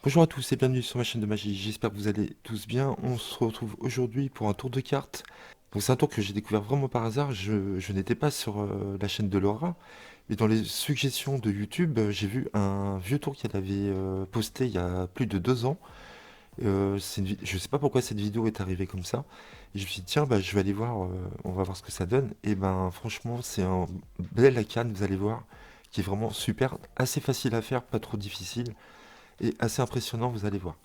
Bonjour à tous et bienvenue sur ma chaîne de magie, j'espère que vous allez tous bien. On se retrouve aujourd'hui pour un tour de cartes. Donc c'est un tour que j'ai découvert vraiment par hasard, je n'étais pas sur la chaîne de Laura. Et dans les suggestions de YouTube, j'ai vu un vieux tour qu'elle avait posté il y a plus de 2 ans. Je sais pas pourquoi cette vidéo est arrivée comme ça. Et je me suis dit tiens, bah, je vais aller voir, on va voir ce que ça donne. Et ben franchement c'est un bel arcane, vous allez voir, qui est vraiment super, assez facile à faire, pas trop difficile. Et assez impressionnant, vous allez voir.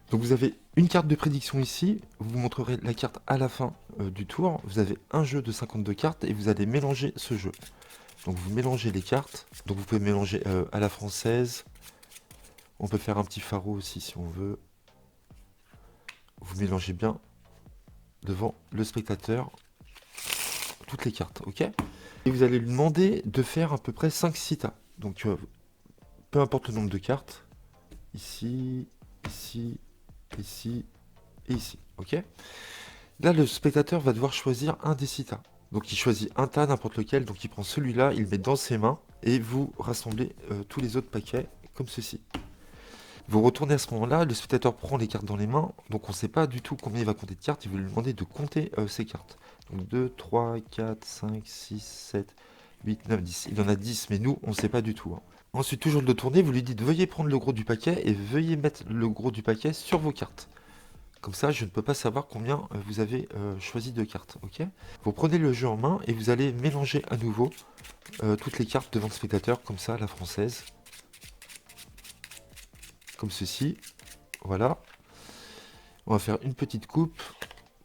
Donc vous avez une carte de prédiction ici, vous montrerez la carte à la fin du tour. Vous avez un jeu de 52 cartes et vous allez mélanger ce jeu. Donc vous mélangez les cartes, donc vous pouvez mélanger à la française. On peut faire un petit pharo aussi si on veut. Vous mélangez bien devant le spectateur toutes les cartes, ok? Et vous allez lui demander de faire à peu près 5 citas. Donc peu importe le nombre de cartes. Ici, ici, ici et ici, ok? Là, le spectateur va devoir choisir un des citas. Donc il choisit un tas, n'importe lequel, donc il prend celui-là, il le met dans ses mains, et vous rassemblez tous les autres paquets, comme ceci. Vous retournez à ce moment-là, le spectateur prend les cartes dans les mains, donc on ne sait pas du tout combien il va compter de cartes, il vous lui demander de compter ses cartes. Donc 2, 3, 4, 5, 6, 7, 8, 9, 10. Il en a 10, mais nous, on ne sait pas du tout, hein. Ensuite, toujours de tourner, vous lui dites veuillez prendre le gros du paquet et veuillez mettre le gros du paquet sur vos cartes. Comme ça, je ne peux pas savoir combien vous avez choisi de cartes, ok? Vous prenez le jeu en main et vous allez mélanger à nouveau toutes les cartes devant le spectateur, comme ça, à la française. Comme ceci, voilà. On va faire une petite coupe,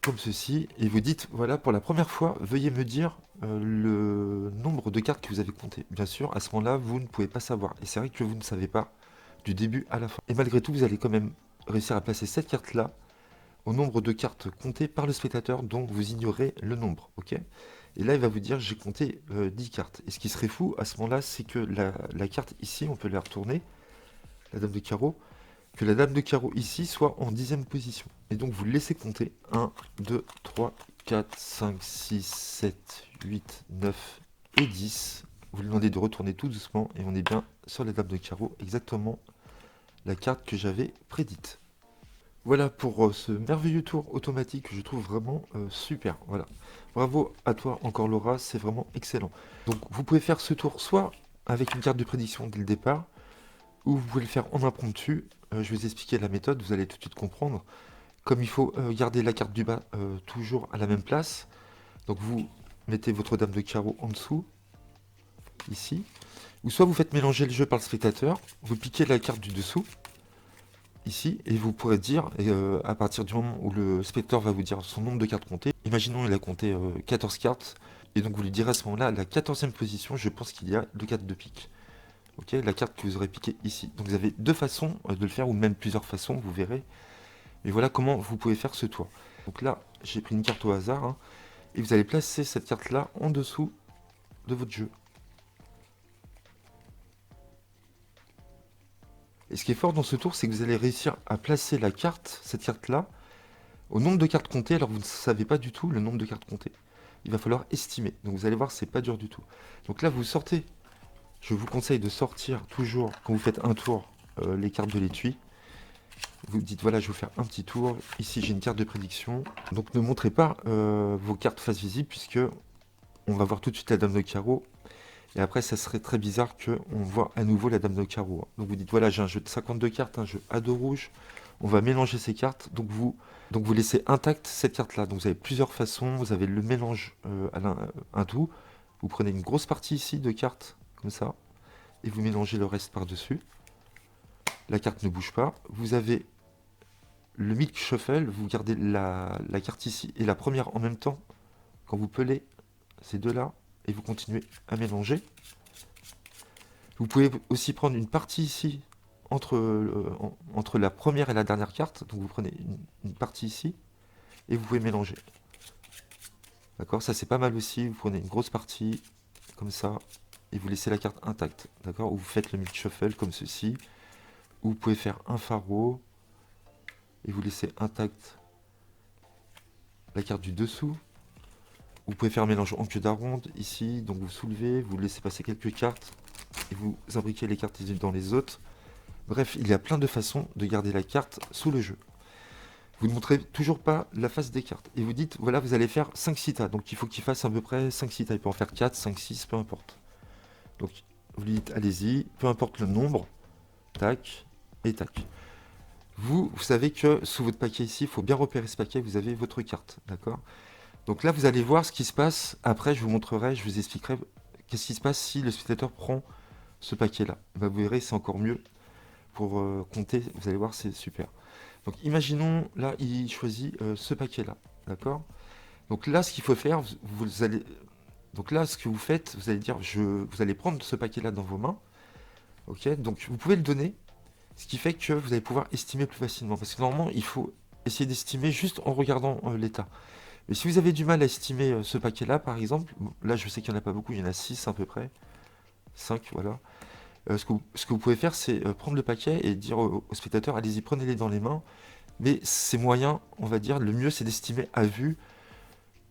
comme ceci, et vous dites, voilà, pour la première fois, veuillez me dire le nombre de cartes que vous avez compté. Bien sûr, à ce moment-là, vous ne pouvez pas savoir. Et c'est vrai que vous ne savez pas du début à la fin. Et malgré tout, vous allez quand même réussir à placer cette carte-là au nombre de cartes comptées par le spectateur, donc vous ignorez le nombre, ok? Et là, il va vous dire, j'ai compté 10 cartes. Et ce qui serait fou, à ce moment-là, c'est que la carte ici, on peut la retourner, la dame de carreau, que la dame de carreau ici soit en 10e position. Et donc, vous le laissez compter 1, 2, 3, 4, 5, 6, 7, 8, 9 et 10. Vous lui demandez de retourner tout doucement, et on est bien sur la dame de carreau, exactement la carte que j'avais prédite. Voilà pour ce merveilleux tour automatique que je trouve vraiment super. Voilà. Bravo à toi encore Laura, c'est vraiment excellent. Donc vous pouvez faire ce tour soit avec une carte de prédiction dès le départ, ou vous pouvez le faire en impromptu. Je vais vous expliquer la méthode, vous allez tout de suite comprendre. Comme il faut garder la carte du bas toujours à la même place, donc vous mettez votre dame de carreau en dessous, ici. Ou soit vous faites mélanger le jeu par le spectateur, vous piquez la carte du dessous, ici, et vous pourrez dire, à partir du moment où le spectateur va vous dire son nombre de cartes comptées, imaginons il a compté 14 cartes, et donc vous lui direz à ce moment-là, la 14e position, je pense qu'il y a 2 cartes de pique. Ok, la carte que vous aurez piquée ici. Donc vous avez deux façons de le faire, ou même plusieurs façons, vous verrez. Et voilà comment vous pouvez faire ce tour. Donc là, j'ai pris une carte au hasard, hein, et vous allez placer cette carte-là en dessous de votre jeu. Et ce qui est fort dans ce tour, c'est que vous allez réussir à placer la carte, cette carte-là, au nombre de cartes comptées, alors vous ne savez pas du tout le nombre de cartes comptées. Il va falloir estimer. Donc vous allez voir, c'est pas dur du tout. Donc là, vous sortez. Je vous conseille de sortir toujours, quand vous faites un tour, les cartes de l'étui. Vous dites, voilà, je vais vous faire un petit tour. Ici, j'ai une carte de prédiction. Donc ne montrez pas vos cartes face visible, puisque on va voir tout de suite la dame de carreau. Et après, ça serait très bizarre qu'on voit à nouveau la dame de carreau. Donc vous dites, voilà, j'ai un jeu de 52 cartes, un jeu à dos rouge. On va mélanger ces cartes. Donc vous laissez intacte cette carte-là. Donc vous avez plusieurs façons. Vous avez le mélange un tout. Vous prenez une grosse partie ici de cartes, comme ça. Et vous mélangez le reste par-dessus. La carte ne bouge pas. Vous avez le milk shuffle. Vous gardez la carte ici et la première en même temps. Quand vous pelez ces deux-là. Et vous continuez à mélanger. Vous pouvez aussi prendre une partie ici entre la première et la dernière carte. Donc vous prenez une partie ici et vous pouvez mélanger. D'accord, ça c'est pas mal aussi. Vous prenez une grosse partie comme ça et vous laissez la carte intacte. D'accord, ou vous faites le mix shuffle comme ceci. Ou vous pouvez faire un pharo et vous laissez intacte la carte du dessous. Vous pouvez faire un mélange en queue d'aronde ici. Donc vous soulevez, vous laissez passer quelques cartes et vous imbriquez les cartes les unes dans les autres. Bref, il y a plein de façons de garder la carte sous le jeu. Vous ne montrez toujours pas la face des cartes. Et vous dites, voilà, vous allez faire 5 citas. Donc il faut qu'il fasse à peu près 5 citas. Il peut en faire 4, 5, 6, peu importe. Donc vous lui dites, allez-y, peu importe le nombre. Tac, et tac. Vous savez que sous votre paquet ici, il faut bien repérer ce paquet, vous avez votre carte, d'accord? Donc là, vous allez voir ce qui se passe. Après, je vous montrerai, je vous expliquerai qu'est-ce qui se passe si le spectateur prend ce paquet-là. Bah, vous verrez, c'est encore mieux pour compter. Vous allez voir, c'est super. Donc imaginons, là, il choisit ce paquet-là, d'accord? Donc là, ce qu'il faut faire, vous allez... Donc là, ce que vous faites, vous allez dire, vous allez prendre ce paquet-là dans vos mains, ok? Donc vous pouvez le donner, ce qui fait que vous allez pouvoir estimer plus facilement. Parce que normalement, il faut essayer d'estimer juste en regardant l'état. Mais si vous avez du mal à estimer ce paquet-là, par exemple, bon, là je sais qu'il n'y en a pas beaucoup, il y en a 6 à peu près, 5, voilà. Ce que vous pouvez faire, c'est prendre le paquet et dire au spectateur, allez-y, prenez-les dans les mains. Mais c'est moyen, on va dire, le mieux c'est d'estimer à vue.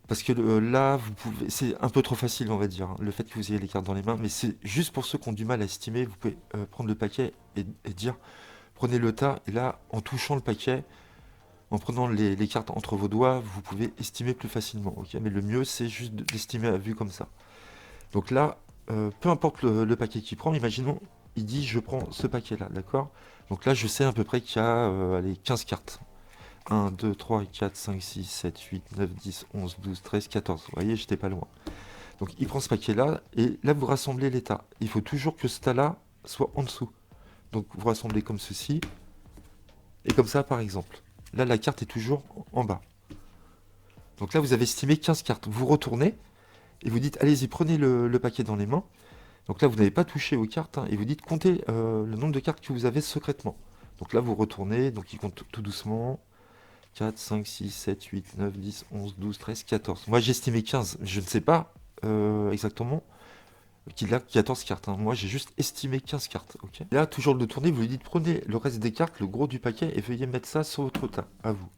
Parce que là, vous pouvez, c'est un peu trop facile, on va dire, hein, le fait que vous ayez les cartes dans les mains. Mais c'est juste pour ceux qui ont du mal à estimer, vous pouvez prendre le paquet et dire, prenez le tas. Et là, en touchant le paquet, en prenant les cartes entre vos doigts, vous pouvez estimer plus facilement. Ok, mais le mieux, c'est juste d'estimer à vue comme ça. Donc là, peu importe le paquet qu'il prend, imaginons, il dit je prends ce paquet-là, d'accord? Donc là, je sais à peu près qu'il y a allez, 15 cartes. 1, 2, 3, 4, 5, 6, 7, 8, 9, 10, 11, 12, 13, 14. Vous voyez, j'étais pas loin. Donc il prend ce paquet-là, et là, vous rassemblez les tas. Il faut toujours que ce tas-là soit en dessous. Donc vous rassemblez comme ceci, et comme ça, par exemple. Là, la carte est toujours en bas. Donc là, vous avez estimé 15 cartes. Vous retournez, et vous dites, allez-y, prenez le paquet dans les mains. Donc là, vous n'avez pas touché aux cartes, hein, et vous dites, comptez le nombre de cartes que vous avez secrètement. Donc là, vous retournez, donc il compte tout doucement. 4, 5, 6, 7, 8, 9, 10, 11, 12, 13, 14. Moi, j'ai estimé 15. Je ne sais pas exactement qu'il a 14 cartes, hein. Moi, j'ai juste estimé 15 cartes. Ok. Là, toujours le tourner, vous lui dites, prenez le reste des cartes, le gros du paquet, et veuillez mettre ça sur votre tas, à vous.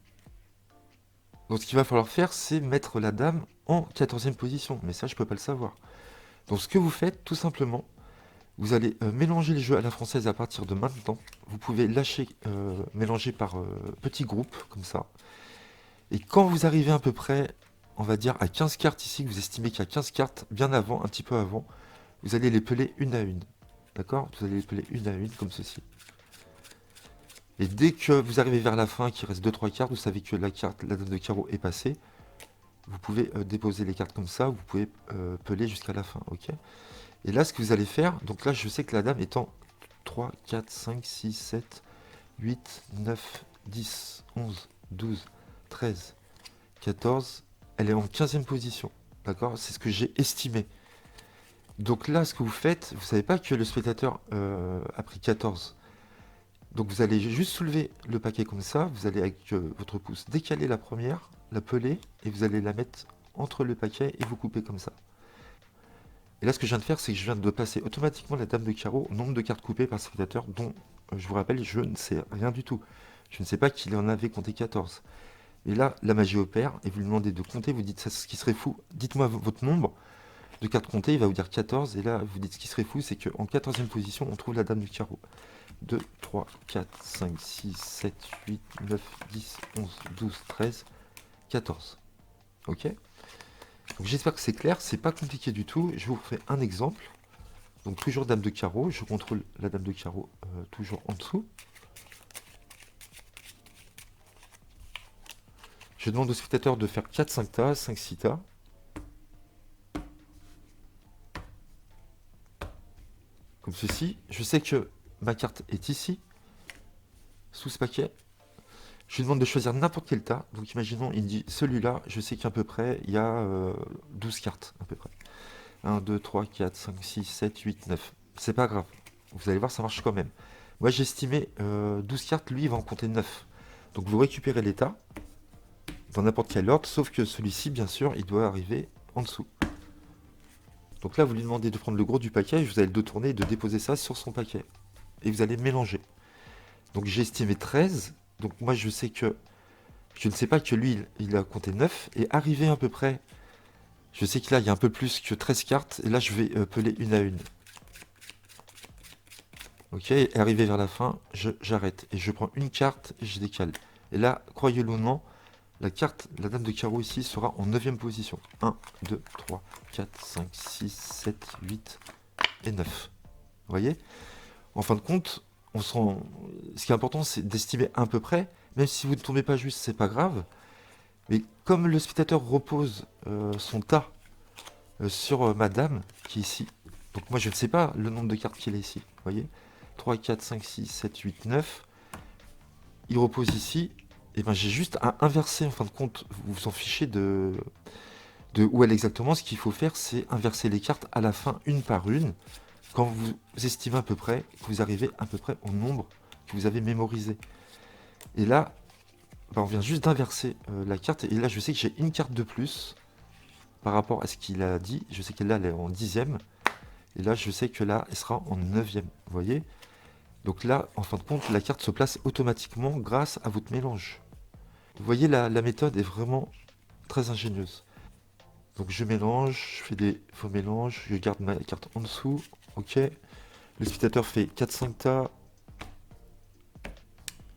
Donc, ce qu'il va falloir faire, c'est mettre la dame en 14e position. Mais ça, je peux pas le savoir. Donc, ce que vous faites, tout simplement, vous allez mélanger les jeux à la française à partir de maintenant. Vous pouvez lâcher, mélanger par petits groupes, comme ça. Et quand vous arrivez à peu près, on va dire, à 15 cartes ici, que vous estimez qu'il y a 15 cartes bien avant, un petit peu avant, vous allez les peler une à une. D'accord? Vous allez les peler une à une, comme ceci. Et dès que vous arrivez vers la fin, qu'il reste deux trois cartes, vous savez que la dame de carreau est passée. Vous pouvez déposer les cartes comme ça, vous pouvez peler jusqu'à la fin, ok? Et là, ce que vous allez faire, donc là, je sais que la dame est en 3, 4, 5, 6, 7, 8, 9, 10, 11, 12, 13, 14, elle est en 15e position. D'accord? C'est ce que j'ai estimé. Donc là, ce que vous faites, vous savez pas que le spectateur a pris 14. Donc vous allez juste soulever le paquet comme ça, vous allez avec votre pouce décaler la première, la peler, et vous allez la mettre entre le paquet et vous couper comme ça. Et là, ce que je viens de faire, c'est que je viens de passer automatiquement la dame de carreau au nombre de cartes coupées par le spectateur, dont, je vous rappelle, je ne sais rien du tout. Je ne sais pas qu'il en avait compté 14. Et là, la magie opère, et vous lui demandez de compter, vous dites ça, ce qui serait fou, dites-moi votre nombre de cartes comptées, il va vous dire 14, et là, vous dites ce qui serait fou, c'est qu'en 14e position, on trouve la dame du carreau. 2, 3, 4, 5, 6, 7, 8, 9, 10, 11, 12, 13, 14. Ok? Donc j'espère que c'est clair, c'est pas compliqué du tout. Je vous refais un exemple. Donc toujours dame de carreau, je contrôle la dame de carreau toujours en dessous. Je demande au spectateur de faire 4-5 tas, 5-6 tas. Comme ceci. Je sais que ma carte est ici, sous ce paquet. Je lui demande de choisir n'importe quel tas. Donc imaginons, il me dit celui-là, je sais qu'à peu près, il y a 12 cartes, à peu près. 1, 2, 3, 4, 5, 6, 7, 8, 9. C'est pas grave. Vous allez voir, ça marche quand même. Moi, j'ai estimé 12 cartes, lui, il va en compter 9. Donc vous récupérez les tas, dans n'importe quel ordre, sauf que celui-ci, bien sûr, il doit arriver en dessous. Donc là, vous lui demandez de prendre le gros du paquet, et vous allez le tourner et de déposer ça sur son paquet. Et vous allez mélanger. Donc j'ai estimé 13. Donc moi, je sais que... Je ne sais pas que lui, il a compté 9. Et arrivé à peu près... Je sais que là, il y a un peu plus que 13 cartes. Et là, je vais peler une à une. Ok, et arrivé vers la fin, j'arrête. Et je prends une carte et je décale. Et là, croyez-le ou non, la carte, la dame de carreau ici sera en 9e position. 1, 2, 3, 4, 5, 6, 7, 8 et 9. Vous voyez? En fin de compte, ce qui est important, c'est d'estimer à peu près. Même si vous ne tombez pas juste, c'est pas grave. Mais comme le spectateur repose son tas sur ma dame, qui est ici, donc moi je ne sais pas le nombre de cartes qu'il a ici. Vous voyez? 3, 4, 5, 6, 7, 8, 9. Il repose ici. Et ben j'ai juste à inverser en fin de compte. Vous vous en fichez de où elle est exactement. Ce qu'il faut faire, c'est inverser les cartes à la fin, une par une. Quand vous estimez à peu près, que vous arrivez à peu près au nombre que vous avez mémorisé. Et là, ben, on vient juste d'inverser la carte. Et là, je sais que j'ai une carte de plus par rapport à ce qu'il a dit. Je sais qu'elle là, elle est en 10e. Et là, je sais que là, elle sera en 9e. Vous voyez? Donc là, en fin de compte, la carte se place automatiquement grâce à votre mélange. Vous voyez, la méthode est vraiment très ingénieuse. Donc je mélange, je fais des faux mélanges, je garde ma carte en dessous. Ok. Le spectateur fait 4-5 tas.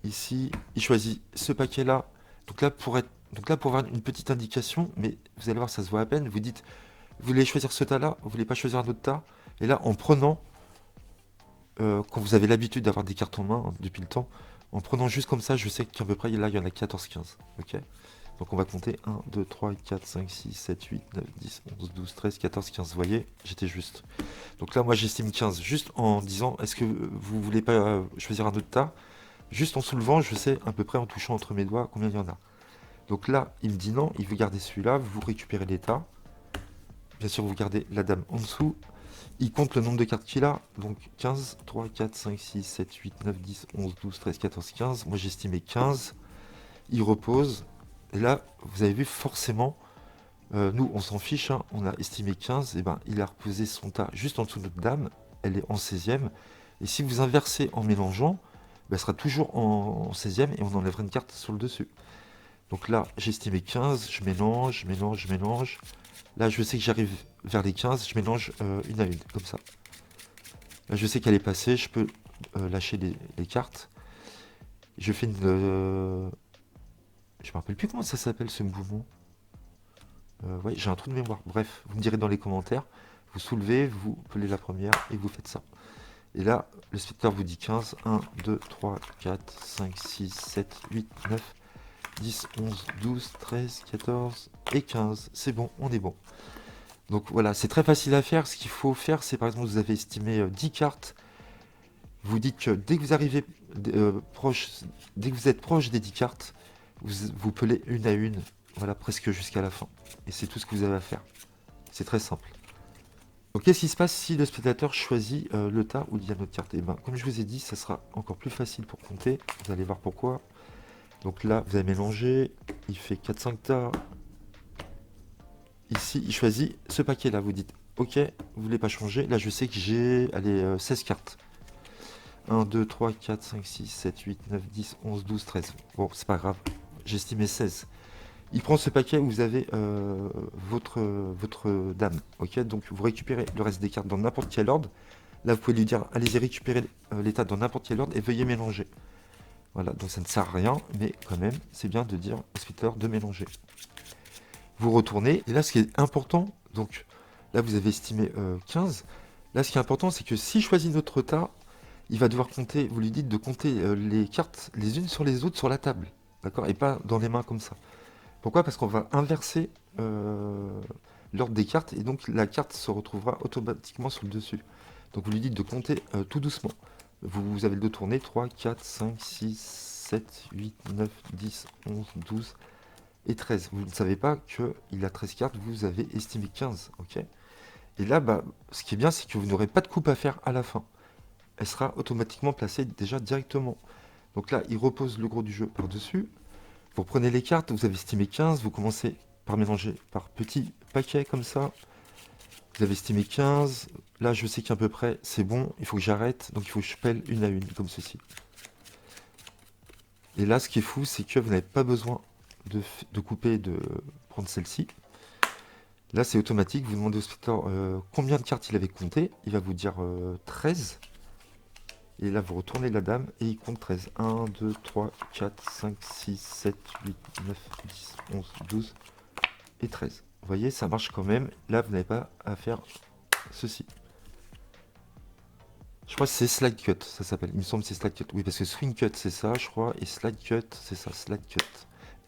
Ici, il choisit ce paquet-là. Donc là, pour avoir une petite indication, mais vous allez voir, ça se voit à peine. Vous dites, vous voulez choisir ce tas-là, vous voulez pas choisir un autre tas. Et là, en prenant, quand vous avez l'habitude d'avoir des cartes en main depuis le temps, en prenant juste comme ça, je sais qu'à peu près, là, il y en a 14-15. Ok. Donc on va compter 1, 2, 3, 4, 5, 6, 7, 8, 9, 10, 11, 12, 13, 14, 15. Vous voyez, j'étais juste. Donc là, moi, j'estime 15. Juste en disant, est-ce que vous voulez pas choisir un autre tas? Juste en soulevant, je sais à peu près en touchant entre mes doigts combien il y en a. Donc là, il me dit non, il veut garder celui-là. Vous récupérez les tas. Bien sûr, vous gardez la dame en dessous. Il compte le nombre de cartes qu'il a. Donc 15, 3, 4, 5, 6, 7, 8, 9, 10, 11, 12, 13, 14, 15. Moi, j'estimais 15. Il repose. Et là, vous avez vu forcément, nous, on s'en fiche, hein, on a estimé 15, et ben, il a reposé son tas juste en dessous de notre dame, elle est en 16e, et si vous inversez en mélangeant, ben, elle sera toujours en 16e, et on enlèvera une carte sur le dessus. Donc là, j'ai estimé 15, je mélange, je mélange, je mélange. Là, je sais que j'arrive vers les 15, je mélange une à une, comme ça. Là, je sais qu'elle est passée, je peux lâcher les cartes. Je fais une... je me rappelle plus comment ça s'appelle ce mouvement. Ouais, j'ai un trou de mémoire. Bref, vous me direz dans les commentaires. Vous soulevez, vous pelez la première et vous faites ça. Et là, le spectateur vous dit 15. 1, 2, 3, 4, 5, 6, 7, 8, 9, 10, 11, 12, 13, 14 et 15. C'est bon, on est bon. Donc voilà, c'est très facile à faire. Ce qu'il faut faire, c'est par exemple, vous avez estimé 10 cartes. Vous dites que dès que vous arrivez proche, dès que vous êtes proche des 10 cartes, vous pelez une à une. Voilà, presque jusqu'à la fin. Et c'est tout ce que vous avez à faire. C'est très simple. Donc qu'est-ce qui se passe si le spectateur choisit le tas où il y a notre carte? Et ben, comme je vous ai dit, ça sera encore plus facile pour compter. Vous allez voir pourquoi. Donc là, vous avez mélangé. Il fait 4-5 tas. Ici, il choisit ce paquet-là. Vous dites, ok, vous voulez pas changer. Là, je sais que j'ai 16 cartes. 1, 2, 3, 4, 5, 6, 7, 8, 9, 10, 11, 12, 13. Bon, c'est pas grave. J'ai estimé 16. Il prend ce paquet où vous avez votre dame. Ok, donc vous récupérez le reste des cartes dans n'importe quel ordre. Là, vous pouvez lui dire, allez-y récupérer les tas dans n'importe quel ordre et veuillez mélanger. Voilà, donc ça ne sert à rien, mais quand même, c'est bien de dire au spectateur de mélanger. Vous retournez, et là, ce qui est important, donc là, vous avez estimé 15. Là, ce qui est important, c'est que s'il choisit notre tas, il va devoir compter, vous lui dites de compter les cartes les unes sur les autres sur la table. D'accord? Et pas dans les mains comme ça. Pourquoi? Parce qu'on va inverser l'ordre des cartes et donc la carte se retrouvera automatiquement sur le dessus. Donc vous lui dites de compter tout doucement. Vous avez le dos tourné, 3, 4, 5, 6, 7, 8, 9, 10, 11, 12 et 13. Vous ne savez pas qu'il a 13 cartes, vous avez estimé 15. Ok. Et là, bah, ce qui est bien, c'est que vous n'aurez pas de coupe à faire à la fin. Elle sera automatiquement placée déjà directement. Donc là, il repose le gros du jeu par-dessus. Vous prenez les cartes, vous avez estimé 15, vous commencez par mélanger par petits paquets comme ça. Vous avez estimé 15. Là, je sais qu'à peu près, c'est bon, il faut que j'arrête. Donc, il faut que je pèle une à une, comme ceci. Et là, ce qui est fou, c'est que vous n'avez pas besoin de couper, de prendre celle-ci. Là, c'est automatique. Vous demandez au spectateur combien de cartes il avait compté. Il va vous dire 13. Et là, vous retournez la dame et il compte 13. 1, 2, 3, 4, 5, 6, 7, 8, 9, 10, 11, 12 et 13. Vous voyez, ça marche quand même. Là, vous n'avez pas à faire ceci. Je crois que c'est slide cut, ça s'appelle. Il me semble que c'est slide cut. Oui, parce que swing cut, c'est ça, je crois. Et slide cut, c'est ça, slide cut.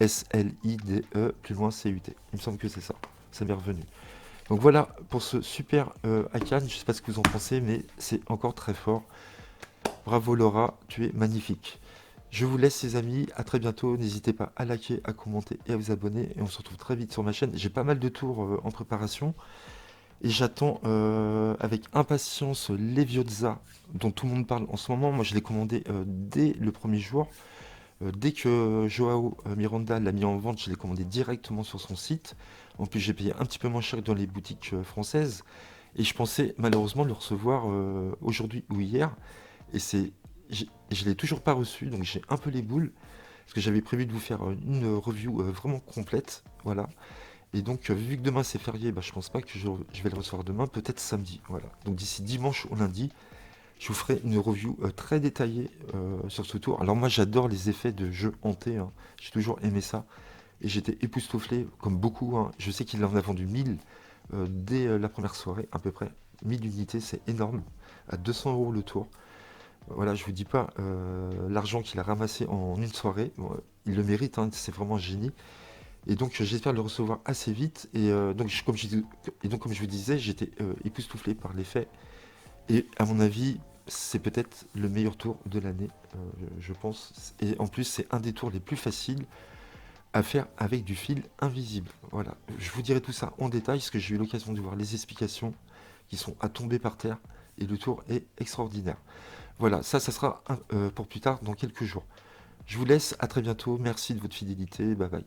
S-L-I-D-E, plus loin C-U-T. Il me semble que c'est ça. Ça m'est revenu. Donc voilà pour ce super Akan. Je ne sais pas ce que vous en pensez, mais c'est encore très fort. Bravo Laura, tu es magnifique. Je vous laisse les amis, à très bientôt. N'hésitez pas à liker, à commenter et à vous abonner. Et on se retrouve très vite sur ma chaîne. J'ai pas mal de tours en préparation. Et j'attends avec impatience les Viozza dont tout le monde parle en ce moment. Moi je l'ai commandé dès le premier jour. Dès que Joao Miranda l'a mis en vente, je l'ai commandé directement sur son site. En plus j'ai payé un petit peu moins cher que dans les boutiques françaises. Et je pensais malheureusement le recevoir aujourd'hui ou hier. Et je l'ai toujours pas reçu, donc j'ai un peu les boules. Parce que j'avais prévu de vous faire une review vraiment complète. Voilà. Et donc, vu que demain c'est férié, bah, je pense pas que je vais le recevoir demain, peut-être samedi. Voilà. Donc d'ici dimanche ou lundi, je vous ferai une review très détaillée sur ce tour. Alors moi j'adore les effets de jeu hanté, hein. J'ai toujours aimé ça. Et j'étais époustouflé, comme beaucoup, hein. Je sais qu'il en a vendu 1000 dès la première soirée, à peu près. 1000 unités, c'est énorme. À 200 € le tour. Voilà, je vous dis pas l'argent qu'il a ramassé en une soirée. Bon, il le mérite, hein, c'est vraiment un génie. Et donc j'espère le recevoir assez vite. Et comme je vous disais, j'étais époustouflé par l'effet. Et à mon avis, c'est peut-être le meilleur tour de l'année, je pense. Et en plus, c'est un des tours les plus faciles à faire avec du fil invisible. Voilà, je vous dirai tout ça en détail, parce que j'ai eu l'occasion de voir les explications qui sont à tomber par terre. Et le tour est extraordinaire. Voilà, ça sera pour plus tard, dans quelques jours. Je vous laisse, à très bientôt. Merci de votre fidélité. Bye bye.